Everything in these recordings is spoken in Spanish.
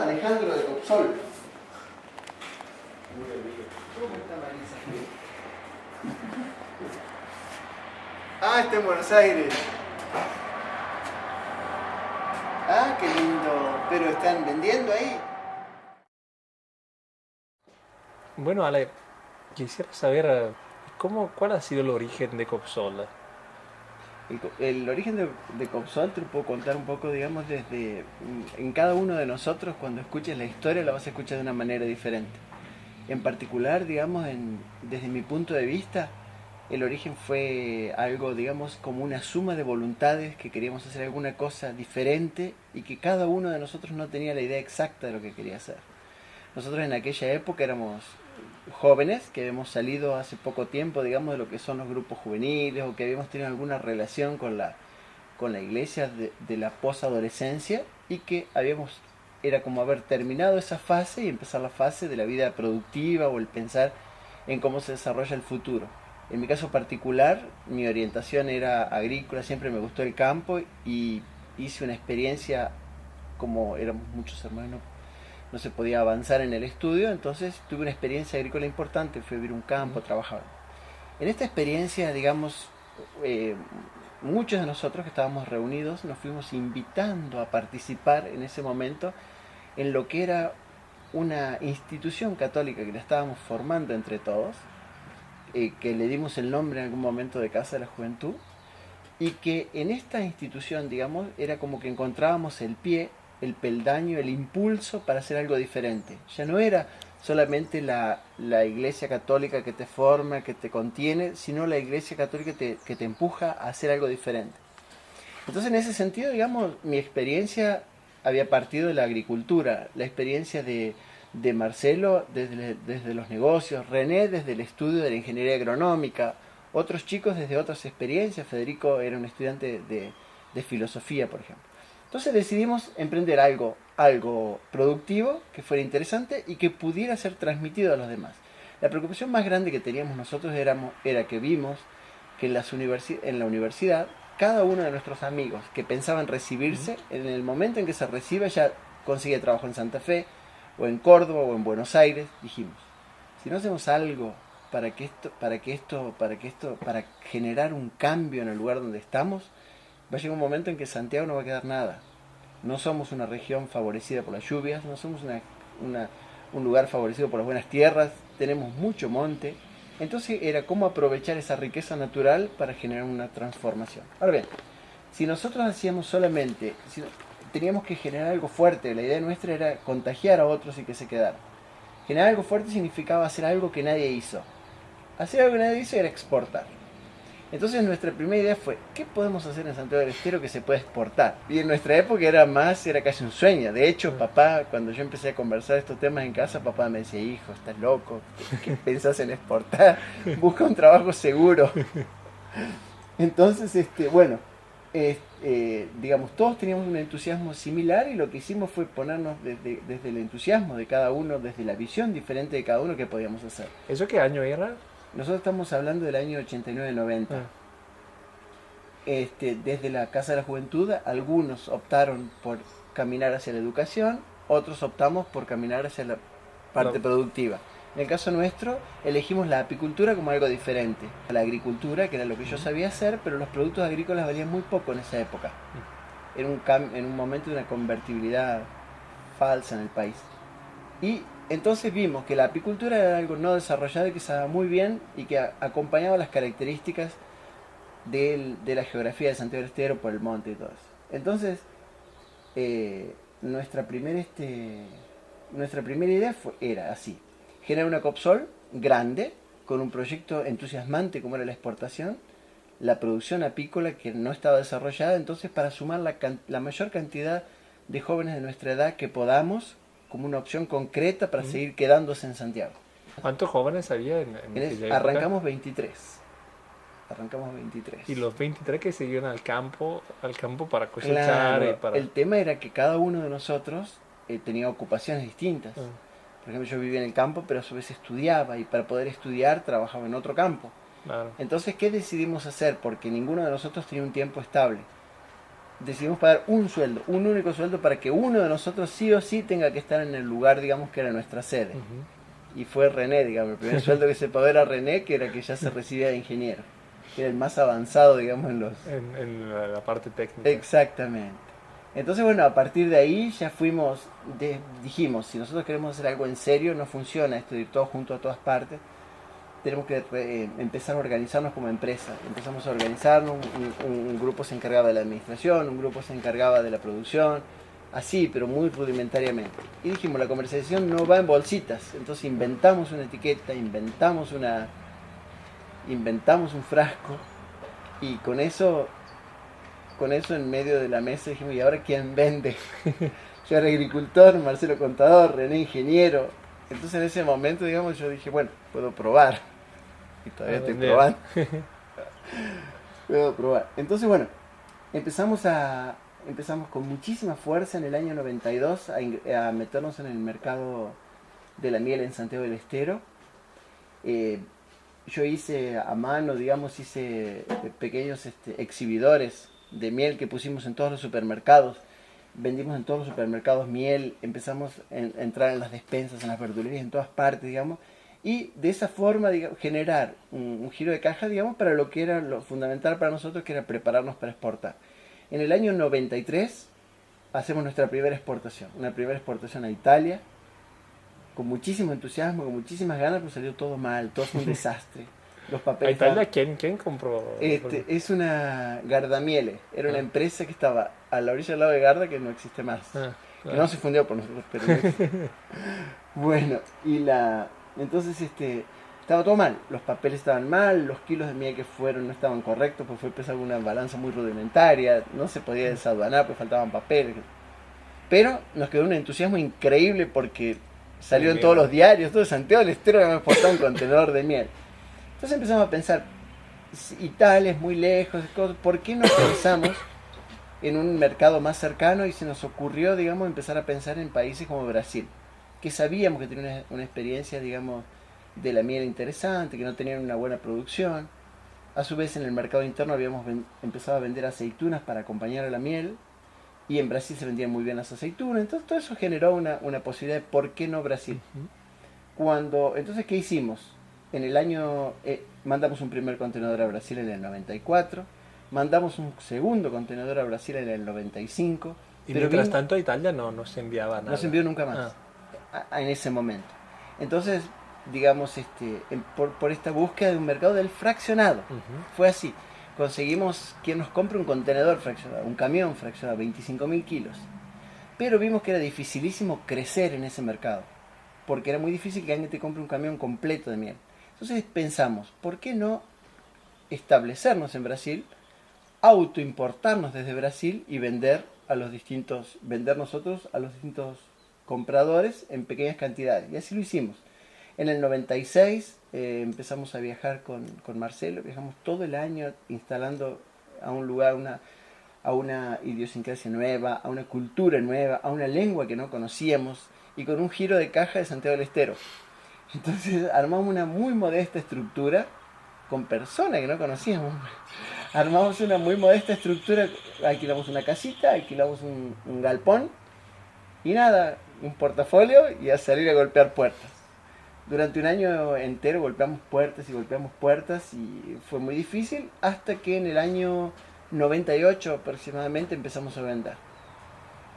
Alejandro de Copsol. ¿Cómo está Marisa? Ah, está en Buenos Aires. Ah, qué lindo. ¿Pero están vendiendo ahí? Bueno, Ale, quisiera saber cuál ha sido el origen de Copsol. El origen de Copsol te lo puedo contar un poco, digamos, desde... En cada uno de nosotros, cuando escuches la historia, la vas a escuchar de una manera diferente. En particular, digamos, desde mi punto de vista, el origen fue algo, digamos, como una suma de voluntades que queríamos hacer alguna cosa diferente y que cada uno de nosotros no tenía la idea exacta de lo que quería hacer. Nosotros en aquella época éramos jóvenes que habíamos salido hace poco tiempo, digamos, de lo que son los grupos juveniles o que habíamos tenido alguna relación con la iglesia de la posadolescencia y que era como haber terminado esa fase y empezar la fase de la vida productiva o el pensar en cómo se desarrolla el futuro. En mi caso particular, mi orientación era agrícola, siempre me gustó el campo y hice una experiencia, como éramos muchos hermanos, no se podía avanzar en el estudio, entonces tuve una experiencia agrícola importante, fui a vivir un campo, trabajar. En esta experiencia, digamos, eh, muchos de nosotros que estábamos reunidos nos fuimos invitando a participar en ese momento en lo que era una institución católica que la estábamos formando entre todos, que le dimos el nombre en algún momento de Casa de la Juventud, y que en esta institución, digamos, era como que encontrábamos el pie, el peldaño, el impulso para hacer algo diferente. Ya no era solamente la iglesia católica que te forma, que te contiene, sino la iglesia católica que te empuja a hacer algo diferente. Entonces, en ese sentido, digamos, mi experiencia había partido de la agricultura, la experiencia de Marcelo desde los negocios, René desde el estudio de la ingeniería agronómica, otros chicos desde otras experiencias, Federico era un estudiante de filosofía, por ejemplo. Entonces decidimos emprender algo productivo, que fuera interesante y que pudiera ser transmitido a los demás. La preocupación más grande que teníamos nosotros era que vimos que en la universidad cada uno de nuestros amigos que pensaban recibirse, en el momento en que se recibe ya consigue trabajo en Santa Fe, o en Córdoba, o en Buenos Aires. Dijimos, si no hacemos algo para generar un cambio en el lugar donde estamos, va a llegar un momento en que Santiago no va a quedar nada. No somos una región favorecida por las lluvias, no somos un lugar favorecido por las buenas tierras, tenemos mucho monte. Entonces era cómo aprovechar esa riqueza natural para generar una transformación. Ahora bien, si nosotros hacíamos teníamos que generar algo fuerte, la idea nuestra era contagiar a otros y que se quedaran. Generar algo fuerte significaba hacer algo que nadie hizo. Hacer algo que nadie hizo era exportar. Entonces nuestra primera idea fue, ¿qué podemos hacer en Santiago del Estero que se pueda exportar? Y en nuestra época era casi un sueño. De hecho, papá, cuando yo empecé a conversar estos temas en casa, papá me decía, hijo, estás loco, ¿qué pensás en exportar? Busca un trabajo seguro. Entonces, digamos, todos teníamos un entusiasmo similar y lo que hicimos fue ponernos desde el entusiasmo de cada uno, desde la visión diferente de cada uno que podíamos hacer. ¿Eso qué año era? Nosotros estamos hablando del año 89-90. Desde la Casa de la Juventud, algunos optaron por caminar hacia la educación, otros optamos por caminar hacia la parte productiva. En el caso nuestro, elegimos la apicultura como algo diferente a la agricultura, que era lo que yo sabía hacer, pero los productos agrícolas valían muy poco en esa época. Era en un momento de una convertibilidad falsa en el país. Y entonces vimos que la apicultura era algo no desarrollado y que se daba muy bien y que acompañaba las características de la geografía de Santiago del Estero por el monte y todo eso. Entonces, nuestra primera idea era así: generar una Copsol grande, con un proyecto entusiasmante como era la exportación, la producción apícola que no estaba desarrollada, entonces para sumar la mayor cantidad de jóvenes de nuestra edad que podamos, como una opción concreta para seguir quedándose en Santiago. ¿Cuántos jóvenes había en aquella época? Arrancamos 23. Arrancamos 23. Y los 23 que siguieron al campo para cosechar. Claro, el tema era que cada uno de nosotros tenía ocupaciones distintas. Por ejemplo, yo vivía en el campo, pero a su vez estudiaba, y para poder estudiar trabajaba en otro campo. Claro. Entonces, ¿qué decidimos hacer? Porque ninguno de nosotros tenía un tiempo estable. decidimos pagar un sueldo, un único sueldo, para que uno de nosotros sí o sí tenga que estar en el lugar, digamos, que era nuestra sede. Y fue René, digamos, el primer sueldo que se pagó era René, que era que ya se recibía de ingeniero, que era el más avanzado, digamos, en los... En la parte técnica. Exactamente. Entonces, bueno, a partir de ahí ya fuimos, dijimos, si nosotros queremos hacer algo en serio, no funciona esto de ir todos juntos a todas partes, tenemos que empezar a organizarnos como empresa. Empezamos a organizarnos, un grupo se encargaba de la administración, un grupo se encargaba de la producción, así, pero muy rudimentariamente. Y dijimos, la comercialización no va en bolsitas, entonces inventamos una etiqueta, inventamos un frasco, y con eso en medio de la mesa dijimos, ¿y ahora quién vende? Yo era agricultor, Marcelo contador, René ingeniero. Entonces en ese momento, digamos, yo dije, bueno, puedo probar. Y todavía estoy probando. Puedo probar. Entonces, bueno, empezamos con muchísima fuerza en el año 92 a meternos en el mercado de la miel en Santiago del Estero. Yo hice a mano, digamos, pequeños exhibidores de miel que pusimos en todos los supermercados. Vendimos en todos los supermercados miel, empezamos a entrar en las despensas, en las verdulerías, en todas partes, digamos, y de esa forma, digamos, generar un giro de caja, digamos, para lo que era lo fundamental para nosotros, que era prepararnos para exportar. En el año 93 hacemos nuestra primera exportación, una primera exportación a Italia, con muchísimo entusiasmo, con muchísimas ganas, pero salió todo mal, todo fue un desastre. Los papeles. ¿A Italia quién compró? Es una Gardamiele, era una empresa que estaba a la orilla del lago de Garda, que no existe más. Claro. Que no se fundió por nosotros, pero no existe. Bueno, entonces estaba todo mal, los papeles estaban mal, los kilos de miel que fueron no estaban correctos, pues fue pesado una balanza muy rudimentaria, no se podía desaduanar, pues faltaban papeles. Pero nos quedó un entusiasmo increíble porque salió en todos los diarios, todo Santiago del Estero habíamos exportado un contenedor de miel. Entonces empezamos a pensar, Italia es muy lejos, ¿por qué no pensamos en un mercado más cercano? Y se nos ocurrió, digamos, empezar a pensar en países como Brasil, que sabíamos que tenían una experiencia, digamos, de la miel interesante, que no tenían una buena producción. A su vez, en el mercado interno habíamos empezado a vender aceitunas para acompañar a la miel, y en Brasil se vendían muy bien las aceitunas. Entonces todo eso generó una posibilidad de ¿por qué no Brasil? Entonces, ¿qué hicimos? En el año mandamos un primer contenedor a Brasil en el 94, mandamos un segundo contenedor a Brasil en el 95. Y mientras tanto a Italia no se enviaba nada. No se envió nunca más en ese momento. Entonces, digamos, por esta búsqueda de un mercado del fraccionado, fue así. Conseguimos que nos compre un contenedor fraccionado, un camión fraccionado, 25.000 kilos. Pero vimos que era dificilísimo crecer en ese mercado, porque era muy difícil que alguien te compre un camión completo de miel. Entonces pensamos, ¿por qué no establecernos en Brasil, autoimportarnos desde Brasil y vender nosotros a los distintos compradores en pequeñas cantidades? Y así lo hicimos. En el 96 empezamos a viajar con Marcelo, viajamos todo el año instalando a un lugar, a una idiosincrasia nueva, a una cultura nueva, a una lengua que no conocíamos, y con un giro de caja de Santiago del Estero. Entonces armamos una muy modesta estructura con personas que no conocíamos. Armamos una muy modesta estructura, alquilamos una casita, alquilamos un galpón y nada, un portafolio y a salir a golpear puertas. Durante un año entero golpeamos puertas y fue muy difícil hasta que en el año 98 aproximadamente empezamos a vender.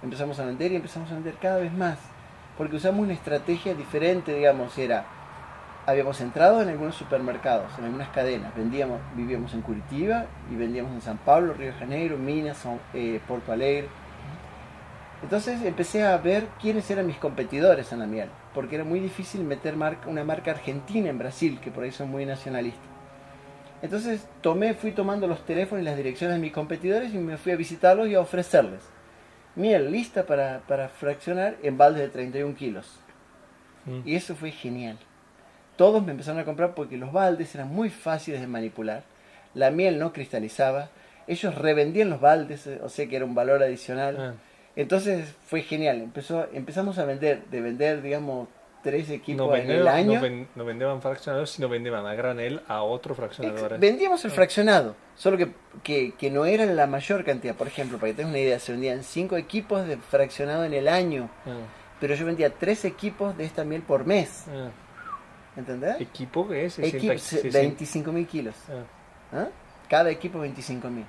Empezamos a vender y empezamos a vender cada vez más, porque usamos una estrategia diferente, digamos, habíamos entrado en algunos supermercados, en algunas cadenas, vivíamos en Curitiba y vendíamos en San Pablo, Río de Janeiro, Minas, Porto Alegre. Entonces empecé a ver quiénes eran mis competidores en la miel, porque era muy difícil meter una marca argentina en Brasil, que por ahí son muy nacionalistas. Entonces fui tomando los teléfonos y las direcciones de mis competidores y me fui a visitarlos y a ofrecerles miel lista para fraccionar en baldes de 31 kilos. Y eso fue genial. Todos me empezaron a comprar porque los baldes eran muy fáciles de manipular, la miel no cristalizaba, ellos revendían los baldes, o sea que era un valor adicional. Entonces fue genial. Empezamos a vender, digamos, 3 equipos en el año. No vendeban fraccionados, sino vendían a granel a otros fraccionadores. Vendíamos el fraccionado, solo que no era la mayor cantidad. Por ejemplo, para que tengas una idea, se vendían 5 equipos de fraccionado en el año, pero yo vendía 3 equipos de esta miel por mes. ¿Entendés? ¿Equipo qué es? 25.000 kilos. ¿Ah? Cada equipo 25.000.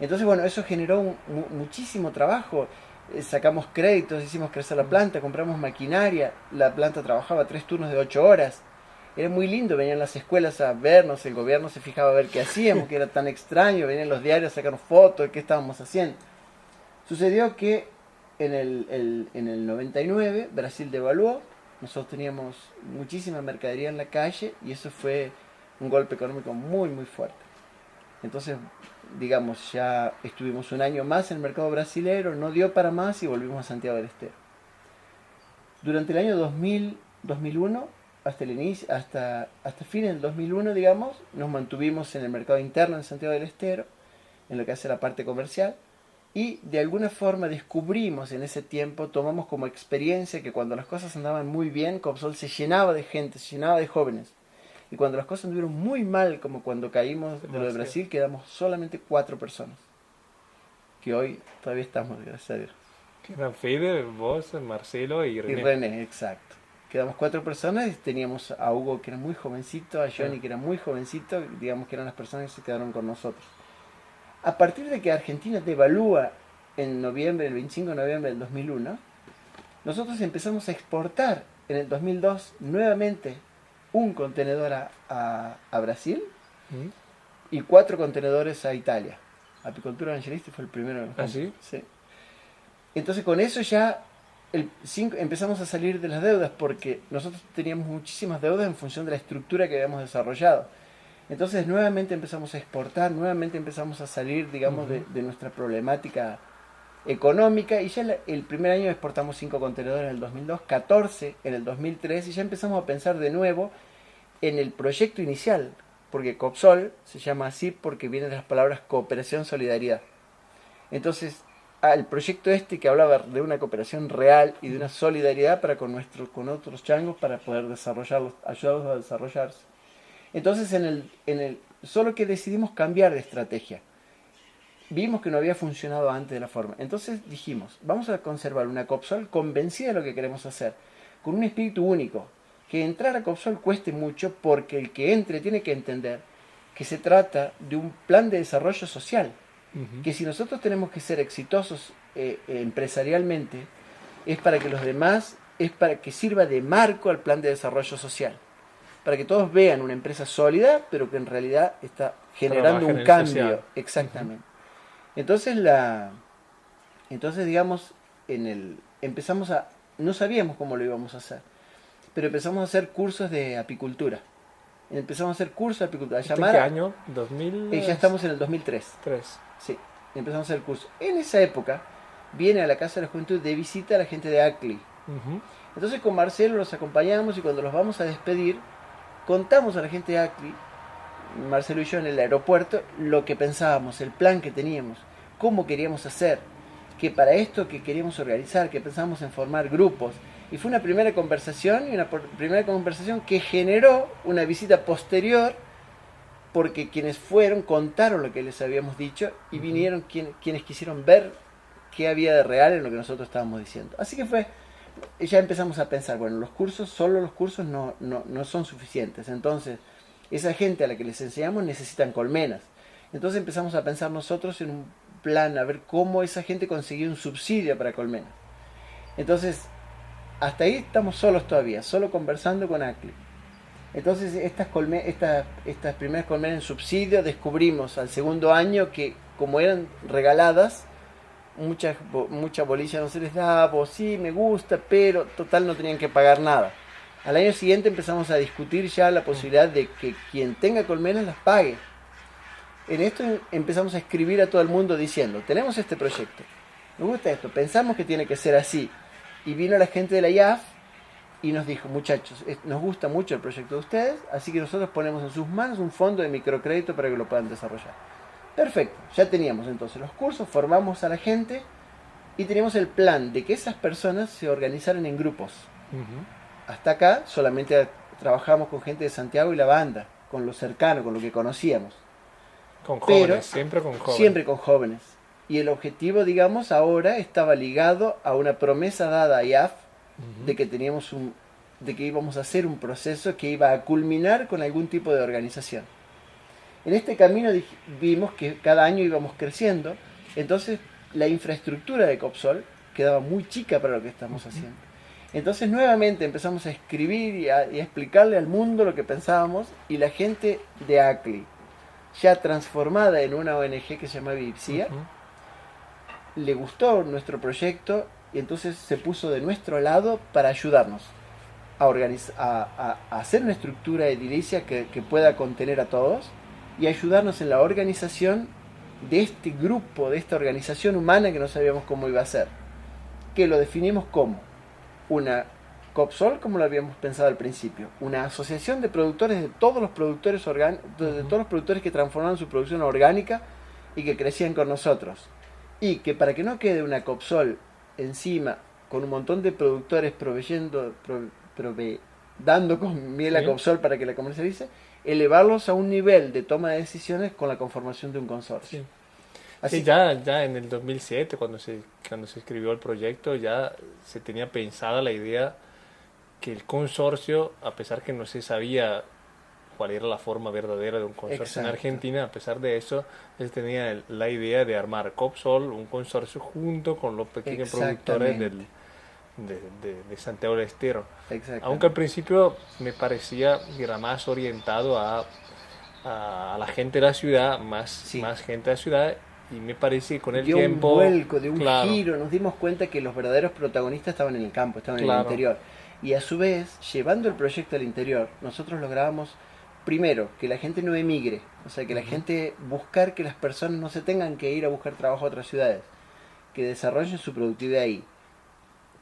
Entonces, bueno, eso generó muchísimo trabajo. Sacamos créditos, hicimos crecer la planta, compramos maquinaria. La planta trabajaba 3 turnos de 8 horas. Era muy lindo, venían las escuelas a vernos, el gobierno se fijaba a ver qué hacíamos, que era tan extraño, venían los diarios a sacarnos fotos de qué estábamos haciendo. Sucedió que en el 99 Brasil devaluó, nosotros teníamos muchísima mercadería en la calle y eso fue un golpe económico muy muy fuerte. Entonces, digamos, ya estuvimos un año más en el mercado brasilero, no dio para más y volvimos a Santiago del Estero. Durante el año 2001, hasta el inicio, hasta fines del 2001, digamos, nos mantuvimos en el mercado interno en Santiago del Estero, en lo que hace la parte comercial, y de alguna forma descubrimos en ese tiempo, tomamos como experiencia que cuando las cosas andaban muy bien, Copsol se llenaba de gente, se llenaba de jóvenes. Y cuando las cosas anduvieron muy mal, como cuando caímos de lo de Brasil, quedamos solamente 4 personas. Que hoy todavía estamos, gracias a Dios. Que eran Fede, vos, Marcelo y René. Y René, exacto. Quedamos 4 personas y teníamos a Hugo, que era muy jovencito, a Johnny, que era muy jovencito, digamos que eran las personas que se quedaron con nosotros. A partir de que Argentina devalúa en noviembre, el 25 de noviembre del 2001, nosotros empezamos a exportar en el 2002 nuevamente un contenedor a Brasil y 4 contenedores a Italia. Apicultura Evangelisti fue el primero. ¿Ah, sí? Sí. Entonces con eso ya empezamos a salir de las deudas porque nosotros teníamos muchísimas deudas en función de la estructura que habíamos desarrollado. Entonces nuevamente empezamos a exportar, nuevamente empezamos a salir, digamos, de nuestra problemática económica y ya el primer año exportamos 5 contenedores en el 2002, 14 en el 2003 y ya empezamos a pensar de nuevo en el proyecto inicial, porque Copsol se llama así porque viene de las palabras cooperación, solidaridad. Entonces, el proyecto que hablaba de una cooperación real y de una solidaridad para con otros changos para poder desarrollarlos, ayudarlos a desarrollarse. Entonces, solo que decidimos cambiar de estrategia. Vimos que no había funcionado antes de la forma. Entonces dijimos, vamos a conservar una Copsol convencida de lo que queremos hacer, con un espíritu único. Que entrar a Copsol cueste mucho porque el que entre tiene que entender que se trata de un plan de desarrollo social. Que si nosotros tenemos que ser exitosos empresarialmente, es para que los demás, es para que sirva de marco al plan de desarrollo social. Para que todos vean una empresa sólida, pero que en realidad está generando un cambio. Social. Exactamente. Entonces digamos, no sabíamos cómo lo íbamos a hacer, pero empezamos a hacer cursos de apicultura. Empezamos a hacer cursos de apicultura. ¿En qué año? ¿2000? Ya estamos en el 2003. Sí, empezamos a hacer cursos. En esa época viene a la Casa de la Juventud de visita a la gente de ACLI. Entonces con Marcelo los acompañamos y cuando los vamos a despedir, contamos a la gente de ACLI, Marcelo y yo en el aeropuerto, lo que pensábamos, el plan que teníamos, cómo queríamos hacer, que para esto que queríamos organizar, que pensábamos en formar grupos. Y fue una primera conversación que generó una visita posterior porque quienes fueron contaron lo que les habíamos dicho y vinieron quienes quisieron ver qué había de real en lo que nosotros estábamos diciendo. Así que ya empezamos a pensar, bueno, solo los cursos no son suficientes. Entonces, esa gente a la que les enseñamos necesitan colmenas. Entonces empezamos a pensar nosotros en un plan, a ver cómo esa gente conseguía un subsidio para colmenas. Entonces, hasta ahí estamos solos todavía, solo conversando con ACLI. Entonces estas primeras colmenas en subsidio descubrimos al segundo año que como eran regaladas, mucha bolilla no se les daba, o sí, me gusta, pero total no tenían que pagar nada. Al año siguiente empezamos a discutir ya la posibilidad de que quien tenga colmenas las pague. En esto empezamos a escribir a todo el mundo diciendo, tenemos este proyecto, nos gusta esto, pensamos que tiene que ser así. Y vino la gente de la IAF y nos dijo, muchachos, nos gusta mucho el proyecto de ustedes, así que nosotros ponemos en sus manos un fondo de microcrédito para que lo puedan desarrollar. Perfecto, ya teníamos entonces los cursos, formamos a la gente y teníamos el plan de que esas personas se organizaran en grupos. hasta acá solamente trabajamos con gente de Santiago y la banda, con lo cercano, con lo que conocíamos. Con Pero jóvenes, siempre con jóvenes. siempre con jóvenes. Y el objetivo, digamos, ahora estaba ligado a una promesa dada a IAF de que teníamos de que íbamos a hacer un proceso que iba a culminar con algún tipo de organización. En este camino vimos que cada año íbamos creciendo, entonces la infraestructura de Copsol quedaba muy chica para lo que estamos haciendo. Entonces nuevamente empezamos a escribir y a explicarle al mundo lo que pensábamos, y la gente de ACLI, ya transformada en una ONG que se llama Vipsia, le gustó nuestro proyecto y entonces se puso de nuestro lado para ayudarnos a hacer una estructura edilicia que pueda contener a todos y ayudarnos en la organización de este grupo, de esta organización humana que no sabíamos cómo iba a ser, que lo definimos como una Copsol, como lo habíamos pensado al principio, una asociación de productores de todos los productores de todos los productores que transformaban su producción orgánica y que crecían con nosotros, y que para que no quede una Copsol encima con un montón de productores dando con miel a Copsol para que la comercialice, elevarlos a un nivel de toma de decisiones con la conformación de un consorcio. Sí. Así. Sí, ya en el 2007, cuando se escribió el proyecto, ya se tenía pensada la idea que el consorcio, a pesar que no se sabía cuál era la forma verdadera de un consorcio. Exacto. En Argentina, a pesar de eso, se tenía la idea de armar Copsol, un consorcio junto con los pequeños productores de Santiago del Estero. Aunque al principio me parecía que era más orientado a la gente de la ciudad, más gente de la ciudad, y me parece que con el tiempo... un vuelco, de un giro, nos dimos cuenta que los verdaderos protagonistas estaban en el campo, estaban en el interior. Y a su vez, llevando el proyecto al interior, nosotros lográbamos, primero, que la gente no emigre, o sea, que la gente, buscar que las personas no se tengan que ir a buscar trabajo a otras ciudades, que desarrollen su productividad ahí.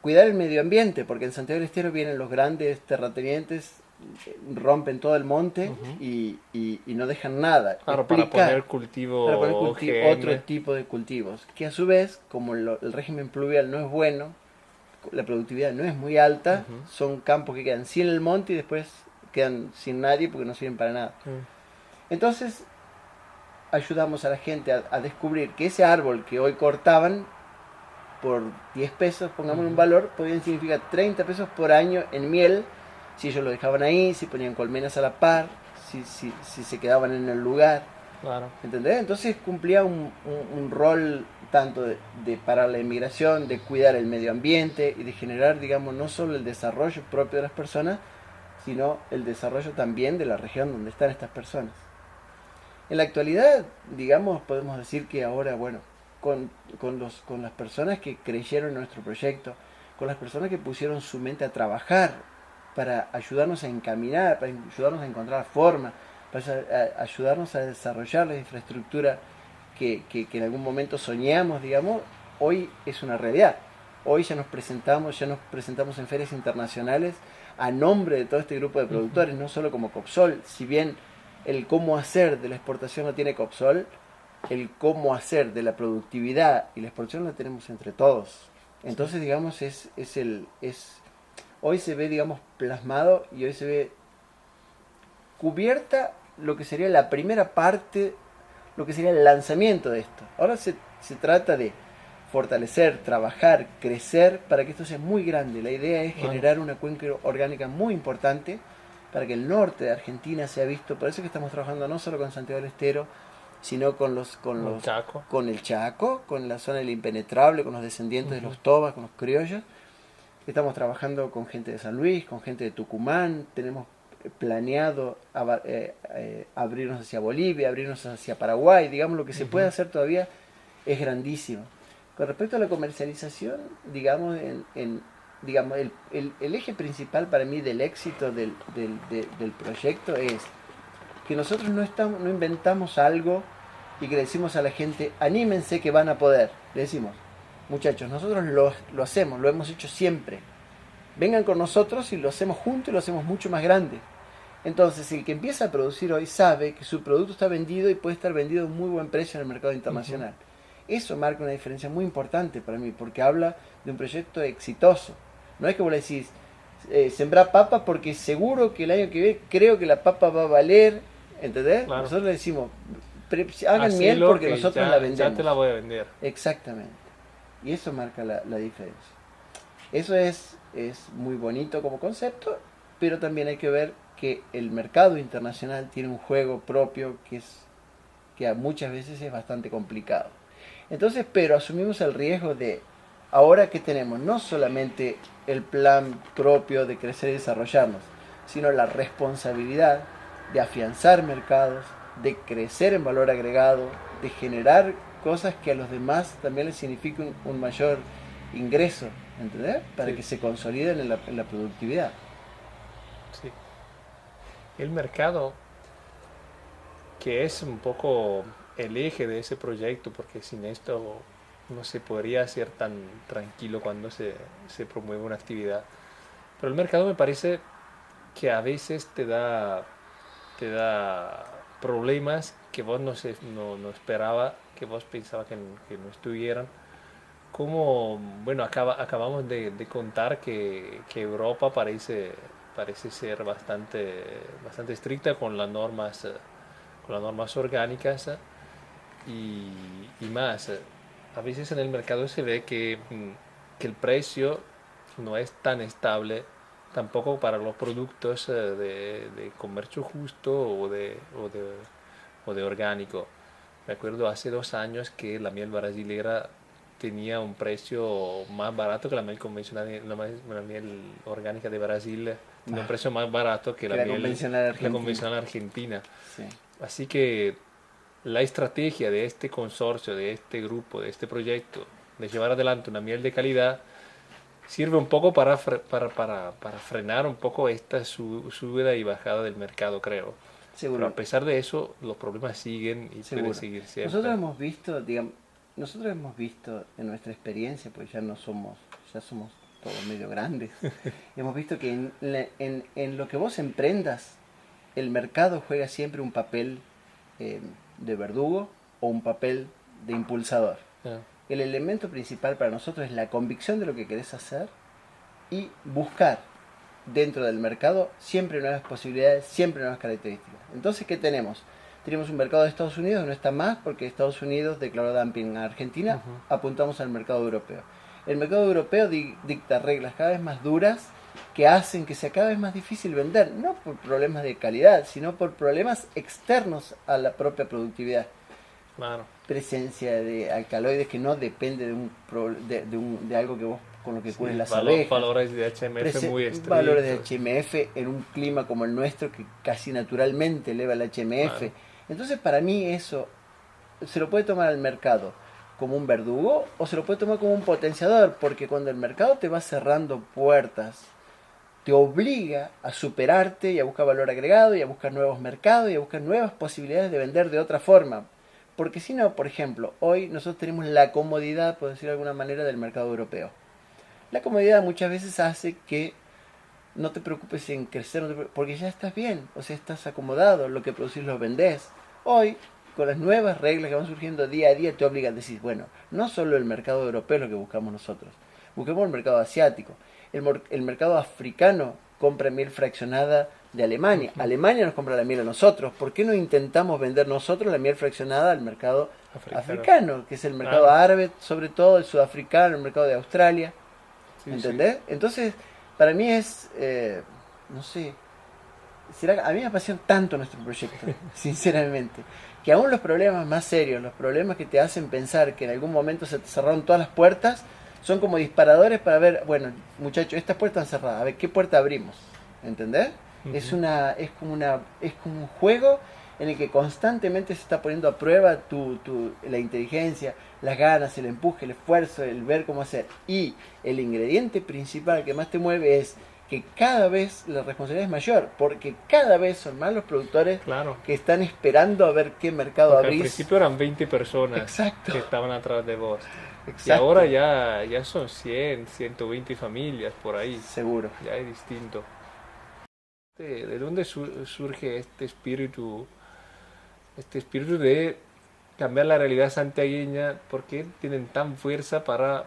Cuidar el medio ambiente, porque en Santiago del Estero vienen los grandes terratenientes, rompen todo el monte y no dejan nada. Claro, para poner otro tipo de cultivos, que a su vez, como el régimen pluvial no es bueno, la productividad no es muy alta, son campos que quedan sin el monte y después quedan sin nadie porque no sirven para nada. Entonces ayudamos a la gente a descubrir que ese árbol que hoy cortaban por 10 pesos, pongamos un valor, podían significar 30 pesos por año en miel, si ellos lo dejaban ahí, si ponían colmenas a la par, si se quedaban en el lugar. Claro. ¿Entendés? Entonces cumplía un rol tanto de parar la inmigración, de cuidar el medio ambiente y de generar, digamos, no solo el desarrollo propio de las personas, sino el desarrollo también de la región donde están estas personas. En la actualidad, digamos, podemos decir que ahora, bueno, con las personas que creyeron en nuestro proyecto, con las personas que pusieron su mente a trabajar para ayudarnos a encaminar, para ayudarnos a encontrar forma, para ayudarnos a desarrollar la infraestructura que en algún momento soñamos, digamos, hoy es una realidad. Hoy ya nos presentamos en ferias internacionales a nombre de todo este grupo de productores, no solo como Copsol. Si bien el cómo hacer de la exportación lo tiene Copsol, el cómo hacer de la productividad y la exportación lo tenemos entre todos. Entonces, digamos, hoy se ve, digamos, plasmado y hoy se ve cubierta lo que sería la primera parte, lo que sería el lanzamiento de esto. Ahora se trata de fortalecer, trabajar, crecer para que esto sea muy grande. La idea es generar una cuenca orgánica muy importante para que el norte de Argentina sea visto. Por eso que estamos trabajando no solo con Santiago del Estero, sino con el Chaco, con la zona del Impenetrable, con los descendientes de los Tobas, con los criollos. Estamos trabajando con gente de San Luis, con gente de Tucumán. Tenemos planeado abrirnos hacia Bolivia, abrirnos hacia Paraguay. Digamos, lo que se puede hacer todavía es grandísimo. Con respecto a la comercialización, digamos, digamos el eje principal para mí del éxito del proyecto es que nosotros no inventamos algo y que le decimos a la gente, anímense que van a poder. Le decimos, muchachos, nosotros lo hacemos, lo hemos hecho siempre. Vengan con nosotros y lo hacemos juntos y lo hacemos mucho más grande. Entonces, el que empieza a producir hoy sabe que su producto está vendido y puede estar vendido a un muy buen precio en el mercado internacional. Eso marca una diferencia muy importante para mí, porque habla de un proyecto exitoso. No es que vos le decís, sembrar papa porque seguro que el año que viene creo que la papa va a valer, ¿entendés? Claro. Nosotros le decimos, hagan Hacelo miel porque que nosotros ya, la vendemos. ya te la voy a vender. Exactamente. Y eso marca la diferencia. Eso es muy bonito como concepto, pero también hay que ver que el mercado internacional tiene un juego propio que muchas veces es bastante complicado. Entonces, pero asumimos el riesgo de, ahora que tenemos no solamente el plan propio de crecer y desarrollarnos, sino la responsabilidad de afianzar mercados, de crecer en valor agregado, de generar cosas que a los demás también les signifiquen un mayor ingreso, ¿entendés? Para Sí. que se consoliden en la productividad. Sí. El mercado, que es un poco el eje de ese proyecto, porque sin esto no se podría ser tan tranquilo cuando se promueve una actividad. Pero el mercado me parece que a veces te da problemas que vos no esperaba, que vos pensabas que no estuvieran. Como, bueno, acabamos de contar que Europa parece ser bastante estricta con las normas orgánicas y más. A veces en el mercado se ve que el precio no es tan estable tampoco para los productos de comercio justo o de orgánico. Me acuerdo hace 2 años que la miel brasilera tenía un precio más barato que la miel convencional, la miel orgánica de Brasil tenía un precio más barato que Que la convencional argentina. la convencional argentina. Sí. Así que la estrategia de este consorcio, de este grupo, de este proyecto, de llevar adelante una miel de calidad, sirve un poco para frenar un poco esta subida y bajada del mercado, creo. Seguro. Pero a pesar de eso, los problemas siguen y Seguro. pueden seguir siempre. Nosotros hemos visto en nuestra experiencia, pues ya somos todos medio grandes, hemos visto que en lo que vos emprendas, el mercado juega siempre un papel de verdugo o un papel de impulsador. Ah, El elemento principal para nosotros es la convicción de lo que querés hacer y buscar dentro del mercado siempre nuevas posibilidades, siempre nuevas características. Entonces, ¿qué tenemos? Tenemos un mercado de Estados Unidos que no está más porque Estados Unidos declaró dumping a Argentina, apuntamos al mercado europeo. El mercado europeo dicta reglas cada vez más duras que hacen que sea cada vez más difícil vender, no por problemas de calidad, sino por problemas externos a la propia productividad. claro. Presencia de alcaloides que no depende de algo que vos con lo que Sí, cures las abejas. valores de HMF muy estrictos. Valores de HMF en un clima como el nuestro que casi naturalmente eleva el HMF. Claro. Entonces para mí eso se lo puede tomar al mercado como un verdugo o se lo puede tomar como un potenciador, porque cuando el mercado te va cerrando puertas, te obliga a superarte y a buscar valor agregado y a buscar nuevos mercados y a buscar nuevas posibilidades de vender de otra forma. Porque si no, por ejemplo, hoy nosotros tenemos la comodidad, por decirlo de alguna manera, del mercado europeo. La comodidad muchas veces hace que no te preocupes en crecer, porque ya estás bien, o sea, estás acomodado, lo que producís lo vendés. Hoy, con las nuevas reglas que van surgiendo día a día, te obligan a decir, bueno, no solo el mercado europeo es lo que buscamos nosotros, busquemos el mercado asiático. El mercado africano compra miel fraccionada de Alemania. Alemania nos compra la miel a nosotros. ¿Por qué no intentamos vender nosotros la miel fraccionada al mercado africano, que es el mercado árabe, sobre todo el sudafricano, el mercado de Australia? Sí, ¿entendés? Sí. Entonces, para mí es, no sé, a mí me apasiona tanto nuestro proyecto, sinceramente, que aún los problemas más serios, los problemas que te hacen pensar que en algún momento se te cerraron todas las puertas, son como disparadores para ver, bueno, muchachos, estas puertas están cerradas, a ver qué puerta abrimos, ¿entendés? Es como un juego en el que constantemente se está poniendo a prueba la inteligencia, las ganas, el empuje, el esfuerzo, el ver cómo hacer. Y el ingrediente principal que más te mueve es que cada vez la responsabilidad es mayor, porque cada vez son más los productores que están esperando a ver qué mercado abrís. Al principio eran 20 personas Exacto. que estaban atrás de vos. Exacto. Y ahora ya son 100, 120 familias por ahí. Seguro. Ya es distinto. ¿De dónde surge este espíritu de cambiar la realidad santiagueña? ¿Por qué tienen tan fuerza para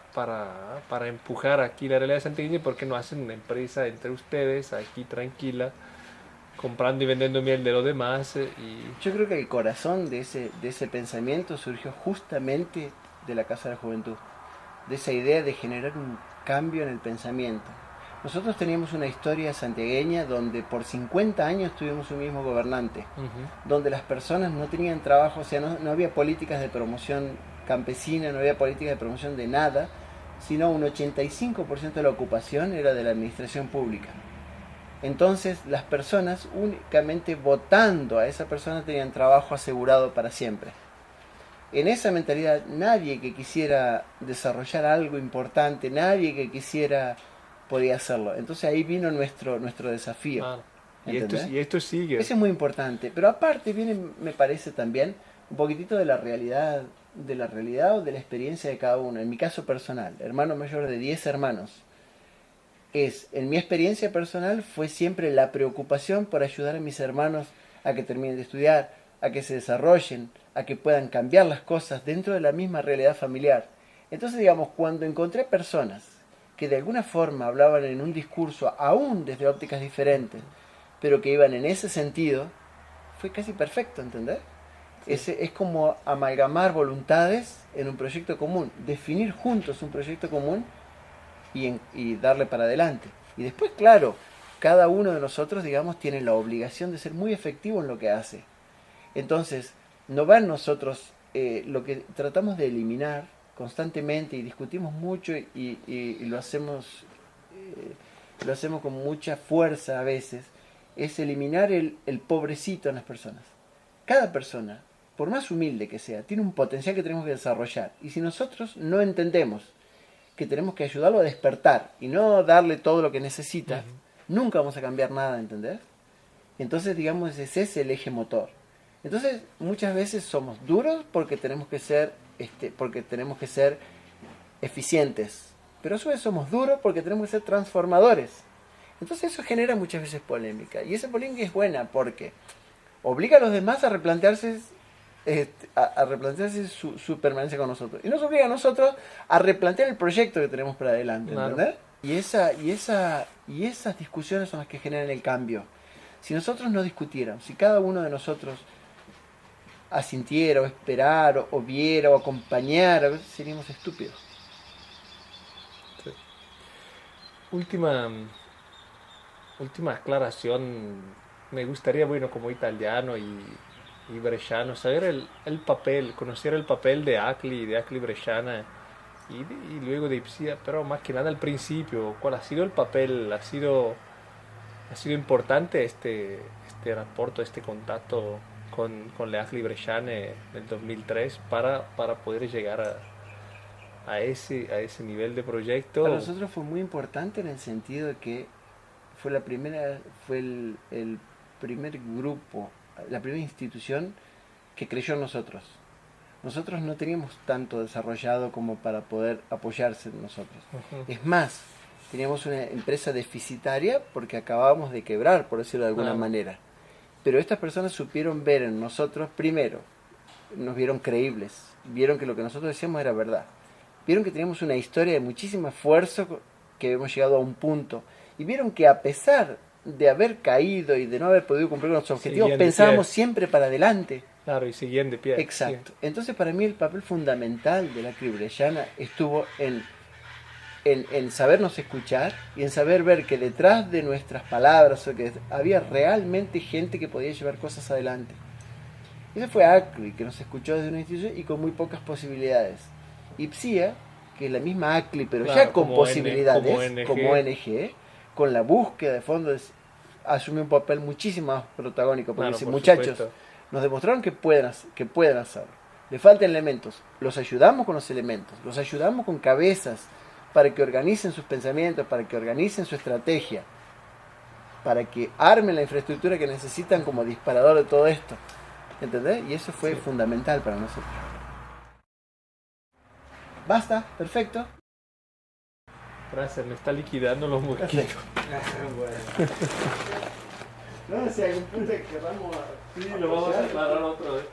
empujar aquí la realidad santiagueña? ¿Por qué no hacen una empresa entre ustedes aquí tranquila, comprando y vendiendo miel de los demás? Yo creo que el corazón de ese pensamiento surgió justamente de la Casa de la Juventud, de esa idea de generar un cambio en el pensamiento. Nosotros teníamos una historia santiagueña donde por 50 años tuvimos un mismo gobernante, donde las personas no tenían trabajo, o sea, no había políticas de promoción campesina, no había políticas de promoción de nada, sino un 85% de la ocupación era de la administración pública. Entonces las personas únicamente votando a esa persona tenían trabajo asegurado para siempre. En esa mentalidad nadie que quisiera desarrollar algo importante, nadie que quisiera podía hacerlo. Entonces ahí vino nuestro desafío. Ah, y esto sigue. Eso es muy importante. Pero aparte viene, me parece también, un poquitito de la realidad o de la experiencia de cada uno. En mi caso personal, hermano mayor de 10 hermanos. En mi experiencia personal fue siempre la preocupación por ayudar a mis hermanos a que terminen de estudiar, a que se desarrollen, a que puedan cambiar las cosas dentro de la misma realidad familiar. Entonces, digamos, cuando encontré personas que de alguna forma hablaban en un discurso, aún desde ópticas diferentes, pero que iban en ese sentido, fue casi perfecto, ¿entendés? Sí. Es como amalgamar voluntades en un proyecto común, definir juntos un proyecto común y darle para adelante. Y después, claro, cada uno de nosotros, digamos, tiene la obligación de ser muy efectivo en lo que hace. Entonces, no va en nosotros lo que tratamos de eliminar constantemente y discutimos mucho y lo hacemos con mucha fuerza a veces, es eliminar el pobrecito en las personas. Cada persona, por más humilde que sea, tiene un potencial que tenemos que desarrollar. Y si nosotros no entendemos que tenemos que ayudarlo a despertar y no darle todo lo que necesita, nunca vamos a cambiar nada, ¿entendés? Entonces, digamos, ese es el eje motor. Entonces, muchas veces somos duros porque tenemos que ser eficientes, pero a su vez somos duros porque tenemos que ser transformadores. Entonces eso genera muchas veces polémica, y esa polémica es buena porque obliga a los demás a replantearse su permanencia con nosotros, y nos obliga a nosotros a replantear el proyecto que tenemos para adelante, ¿entendés? Claro. Y esas discusiones son las que generan el cambio. Si nosotros no discutiéramos, si cada uno de nosotros asintiera o esperara o viera o acompañara, seríamos estúpidos. Sí. Última aclaración. Me gustaría, bueno, como italiano y bresciano, saber el papel, conocer el papel de Acli Bresciana y luego de Ipsia, pero más que nada al principio, ¿cuál ha sido el papel? ¿Ha sido importante este rapporto, este contacto con la Acli Bresciane del 2003 para poder llegar a ese nivel de proyecto? Para nosotros fue muy importante en el sentido de que fue el primer grupo, la primera institución que creyó en nosotros. Nosotros no teníamos tanto desarrollado como para poder apoyarse en nosotros. Es más, teníamos una empresa deficitaria porque acabábamos de quebrar, por decirlo de alguna manera. Pero estas personas supieron ver en nosotros, primero, nos vieron creíbles, vieron que lo que nosotros decíamos era verdad. Vieron que teníamos una historia de muchísimo esfuerzo, que hemos llegado a un punto. Y vieron que a pesar de haber caído y de no haber podido cumplir nuestros objetivos, pensábamos siempre para adelante. Claro, y seguían de pie. Exacto. Sí. Entonces, para mí el papel fundamental de la Acli Bresciana estuvo en sabernos escuchar y en saber ver que detrás de nuestras palabras había realmente gente que podía llevar cosas adelante. Ese fue Acli, que nos escuchó desde una institución y con muy pocas posibilidades. Ipsia, que es la misma Acli, pero claro, ya con posibilidades, como ONG, con la búsqueda de fondos, asumió un papel muchísimo más protagónico, porque dice, muchachos, supuesto, nos demostraron que pueden hacerlo. Le faltan elementos, los ayudamos con los elementos, los ayudamos con cabezas, para que organicen sus pensamientos, para que organicen su estrategia, para que armen la infraestructura que necesitan como disparador de todo esto. ¿Entendés? Y eso fue fundamental para nosotros. Basta, perfecto. Gracias, me está liquidando los mosquitos. No, si hay algún punto que vamos a... Sí, lo vamos a aclarar otra vez.